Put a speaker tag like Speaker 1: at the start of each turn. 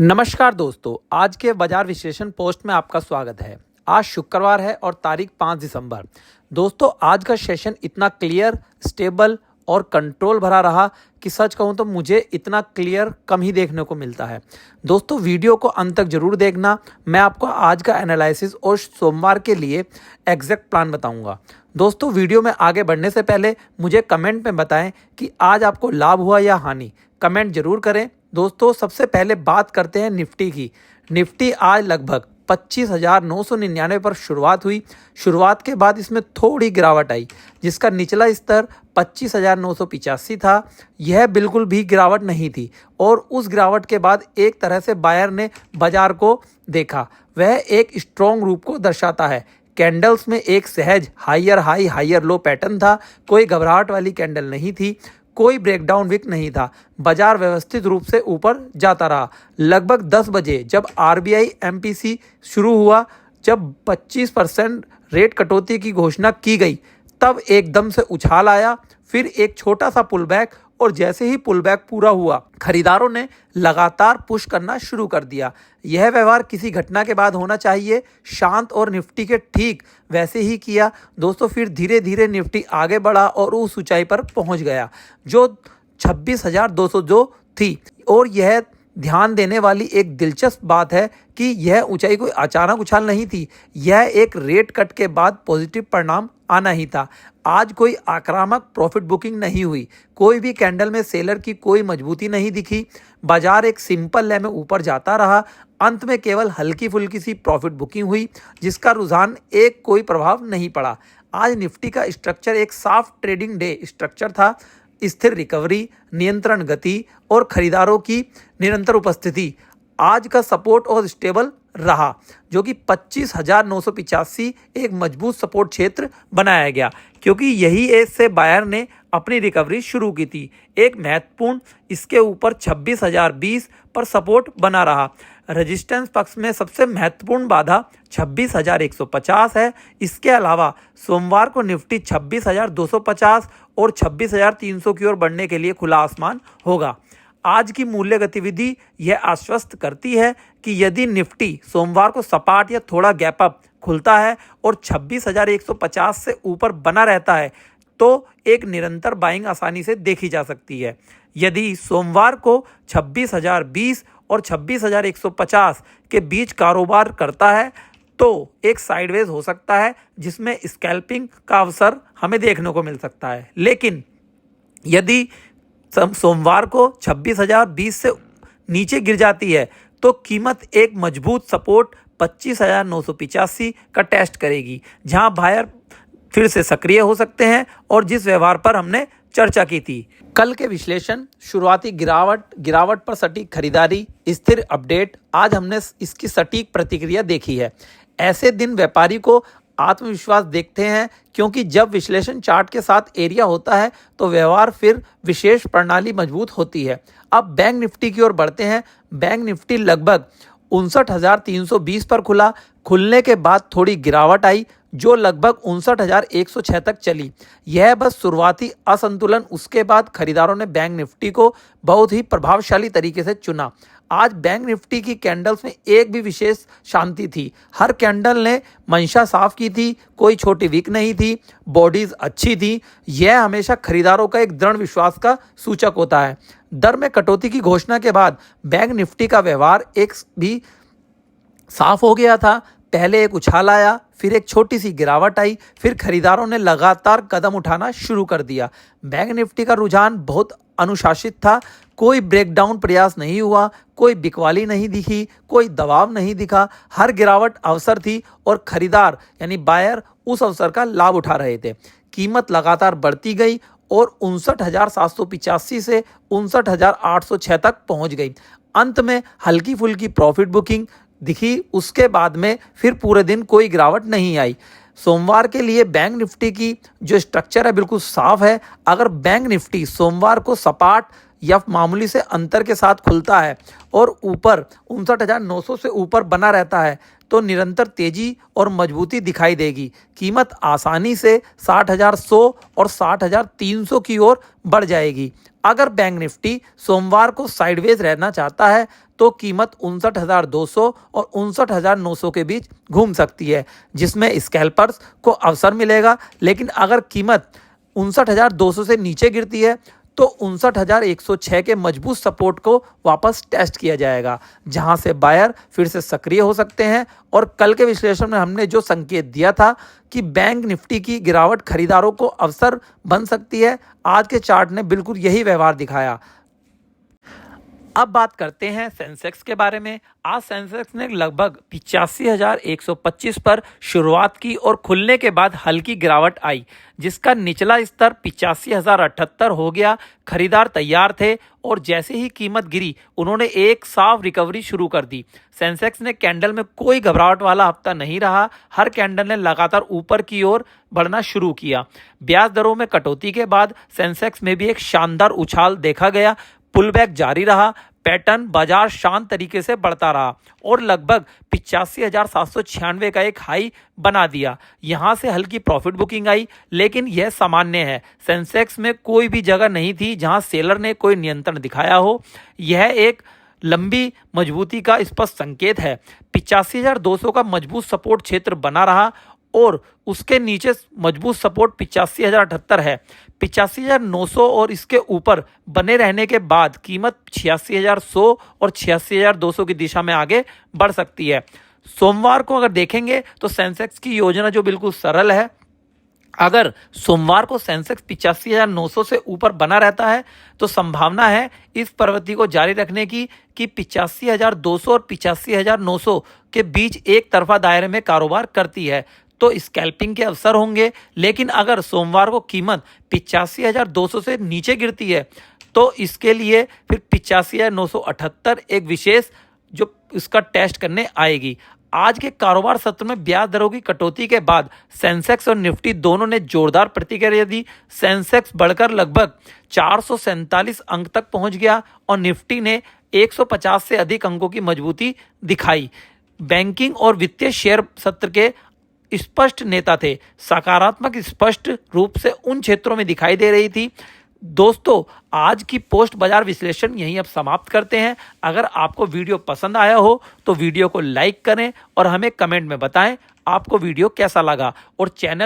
Speaker 1: नमस्कार दोस्तों, आज के बाजार विश्लेषण पोस्ट में आपका स्वागत है। आज शुक्रवार है और तारीख 5 दिसंबर। दोस्तों, आज का सेशन इतना क्लियर, स्टेबल और कंट्रोल भरा रहा कि सच कहूँ तो मुझे इतना क्लियर कम ही देखने को मिलता है। दोस्तों, वीडियो को अंत तक जरूर देखना। मैं आपको आज का एनालिसिस और सोमवार के लिए एग्जैक्ट प्लान बताऊंगा। दोस्तों, वीडियो में आगे बढ़ने से पहले मुझे कमेंट में बताएं कि आज आपको लाभ हुआ या हानि। कमेंट जरूर करें। दोस्तों, सबसे पहले बात करते हैं निफ्टी की। निफ्टी आज लगभग 25,999 पर शुरुआत हुई। शुरुआत के बाद इसमें थोड़ी गिरावट आई, जिसका निचला स्तर 25,985 था। यह बिल्कुल भी गिरावट नहीं थी और उस गिरावट के बाद एक तरह से बायर ने बाजार को देखा। वह एक स्ट्रॉन्ग रूप को दर्शाता है। कैंडल्स में एक सहज higher high higher low pattern था। कोई घबराहट वाली कैंडल नहीं थी, कोई ब्रेकडाउन विक नहीं था। बाजार व्यवस्थित रूप से ऊपर जाता रहा। लगभग 10 बजे जब आरबीआई एमपीसी शुरू हुआ, जब 25% रेट कटौती की घोषणा की गई, तब एकदम से उछाल आया। फिर एक छोटा सा पुल बैक, और जैसे ही पुल बैक पूरा हुआ, खरीदारों ने लगातार पुश करना शुरू कर दिया। यह व्यवहार किसी घटना के बाद होना चाहिए, शांत, और निफ्टी के ठीक वैसे ही किया। दोस्तों, फिर धीरे धीरे निफ्टी आगे बढ़ा और उस ऊंचाई पर पहुंच गया जो 26,200 जो थी। और यह ध्यान देने वाली एक दिलचस्प बात है कि यह ऊंचाई कोई अचानक उछाल नहीं थी। यह एक रेट कट के बाद पॉजिटिव परिणाम आना ही था। आज कोई आक्रामक प्रॉफिट बुकिंग नहीं हुई। कोई भी कैंडल में सेलर की कोई मजबूती नहीं दिखी। बाजार एक सिंपल ले में ऊपर जाता रहा। अंत में केवल हल्की फुल्की सी प्रॉफिट बुकिंग हुई, जिसका रुझान एक कोई प्रभाव नहीं पड़ा। आज निफ्टी का स्ट्रक्चर एक साफ ट्रेडिंग डे स्ट्रक्चर था। स्थिर रिकवरी, नियंत्रण गति और खरीदारों की निरंतर उपस्थिति आज का सपोर्ट और स्टेबल रहा, जो कि 25,985 एक मजबूत सपोर्ट क्षेत्र बनाया गया, क्योंकि यही एज से बायर ने अपनी रिकवरी शुरू की थी। एक महत्वपूर्ण, इसके ऊपर 26,020 पर सपोर्ट बना रहा। रेजिस्टेंस पक्ष में सबसे महत्वपूर्ण बाधा 26,150 है। इसके अलावा सोमवार को निफ्टी 26,250 और 26,300 की ओर बढ़ने के लिए खुला आसमान होगा। आज की मूल्य गतिविधि यह आश्वस्त करती है कि यदि निफ्टी सोमवार को सपाट या थोड़ा गैप अप खुलता है और 26,150 से ऊपर बना रहता है, तो एक निरंतर बाइंग आसानी से देखी जा सकती है। यदि सोमवार को 26,020 और 26,150 के बीच कारोबार करता है, तो एक साइडवेज हो सकता है, जिसमें स्कैल्पिंग का अवसर हमें देखने को मिल सकता है। लेकिन यदि सोमवार को 26,020 से नीचे गिर जाती है, तो कीमत एक मजबूत सपोर्ट 25,985 का टेस्ट करेगी, जहां बायर फिर से सक्रिय हो सकते हैं, और जिस व्यवहार पर हमने चर्चा की थी। कल के विश्लेषण, शुरुआती गिरावट पर सटीक खरीदारी, स्थिर अपडेट, आज हमने इसकी सटीक प्रतिक्रिया देखी है। ऐसे दिन व्यापारी को आत्मविश्वास देखते हैं, क्योंकि जब विश्लेषण चार्ट के साथ एरिया होता है तो व्यवहार फिर विशेष प्रणाली मजबूत होती है। अब बैंक निफ्टी की ओर बढ़ते हैं। बैंक निफ्टी लगभग 59,320 पर खुला। खुलने के बाद थोड़ी गिरावट आई, जो लगभग 59,106 तक चली। यह बस शुरुआती असंतुलन, उसके बाद खरीदारों ने बैंक निफ्टी को बहुत ही प्रभावशाली तरीके से चुना। आज बैंक निफ्टी की कैंडल्स में एक भी विशेष शांति थी। हर कैंडल ने मंशा साफ की थी, कोई छोटी विक नहीं थी, बॉडीज अच्छी थी। यह हमेशा खरीदारों का एक दृढ़ विश्वास का सूचक होता है। दर में कटौती की घोषणा के बाद बैंक निफ्टी का व्यवहार एक भी साफ हो गया था। पहले एक उछाल आया, फिर एक छोटी सी गिरावट आई, फिर खरीदारों ने लगातार कदम उठाना शुरू कर दिया। बैंक निफ्टी का रुझान बहुत अनुशासित था। कोई ब्रेकडाउन प्रयास नहीं हुआ, कोई बिकवाली नहीं दिखी, कोई दबाव नहीं दिखा। हर गिरावट अवसर थी और खरीदार यानी बायर उस अवसर का लाभ उठा रहे थे। कीमत लगातार बढ़ती गई और 59,785 से 59,806 तक पहुंच गई। अंत में हल्की फुल्की प्रॉफिट बुकिंग दिखी। उसके बाद में फिर पूरे दिन कोई गिरावट नहीं आई। सोमवार के लिए बैंक निफ्टी की जो स्ट्रक्चर है बिल्कुल साफ है। अगर बैंक निफ्टी सोमवार को सपाट या मामूली से अंतर के साथ खुलता है और ऊपर 59,900 से ऊपर बना रहता है, तो निरंतर तेजी और मजबूती दिखाई देगी। कीमत आसानी से 60,100 और 60,300 की ओर बढ़ जाएगी। अगर बैंक निफ्टी सोमवार को साइडवेज रहना चाहता है तो कीमत 59,200 और 59,900 के बीच घूम सकती है, जिसमें स्कैल्पर्स को अवसर मिलेगा। लेकिन अगर कीमत 59,200 से नीचे गिरती है तो 59,106 के मजबूत सपोर्ट को वापस टेस्ट किया जाएगा, जहां से बायर फिर से सक्रिय हो सकते हैं। और कल के विश्लेषण में हमने जो संकेत दिया था कि बैंक निफ्टी की गिरावट खरीदारों को अवसर बन सकती है, आज के चार्ट ने बिल्कुल यही व्यवहार दिखाया। अब बात करते हैं सेंसेक्स के बारे में। आज सेंसेक्स ने लगभग 85,125 पर शुरुआत की और खुलने के बाद हल्की गिरावट आई, जिसका निचला स्तर 85,078 हो गया। खरीदार तैयार थे और जैसे ही कीमत गिरी उन्होंने एक साफ रिकवरी शुरू कर दी। सेंसेक्स ने कैंडल में कोई घबराहट वाला हफ्ता नहीं रहा। हर कैंडल ने लगातार ऊपर की ओर बढ़ना शुरू किया। ब्याज दरों में कटौती के बाद सेंसेक्स में भी एक शानदार उछाल देखा गया। पुलबैक जारी रहा, पैटर्न बाजार शांत तरीके से बढ़ता रहा और लगभग 85,796 का एक हाई बना दिया। यहां से हल्की प्रॉफिट बुकिंग आई, लेकिन यह सामान्य है। सेंसेक्स में कोई भी जगह नहीं थी जहां सेलर ने कोई नियंत्रण दिखाया हो। यह एक लंबी मजबूती का स्पष्ट संकेत है। 85,200 का मजबूत सपोर्ट क्षेत्र बना रहा और उसके नीचे मजबूत सपोर्ट 85,078 है। 85,900 और इसके ऊपर बने रहने के बाद कीमत 86,100 और 86,200 की दिशा में आगे बढ़ सकती है। सोमवार को अगर देखेंगे तो सेंसेक्स की योजना जो बिल्कुल सरल है। अगर सोमवार को सेंसेक्स 85,900 से ऊपर बना रहता है तो संभावना है इस प्रवृत्ति को जारी रखने की कि 85,200 और 85,900 के बीच एक तरफा दायरे में कारोबार करती है, तो स्कैल्पिंग के अवसर होंगे। लेकिन अगर सोमवार को कीमत 85,200 से नीचे गिरती है तो इसके लिए फिर 85,978 एक विशेष जो इसका टेस्ट करने आएगी। आज के कारोबार सत्र में ब्याज दरों की कटौती के बाद सेंसेक्स और निफ्टी दोनों ने जोरदार प्रतिक्रिया दी। सेंसेक्स बढ़कर लगभग 447 अंक तक पहुंच गया और निफ्टी ने 150 से अधिक अंकों की मजबूती दिखाई। बैंकिंग और वित्तीय शेयर सत्र के स्पष्ट नेता थे। सकारात्मक स्पष्ट रूप से उन क्षेत्रों में दिखाई दे रही थी। दोस्तों, आज की पोस्ट बाजार विश्लेषण यहीं अब समाप्त करते हैं। अगर आपको वीडियो पसंद आया हो तो वीडियो को लाइक करें और हमें कमेंट में बताएं आपको वीडियो कैसा लगा और चैनल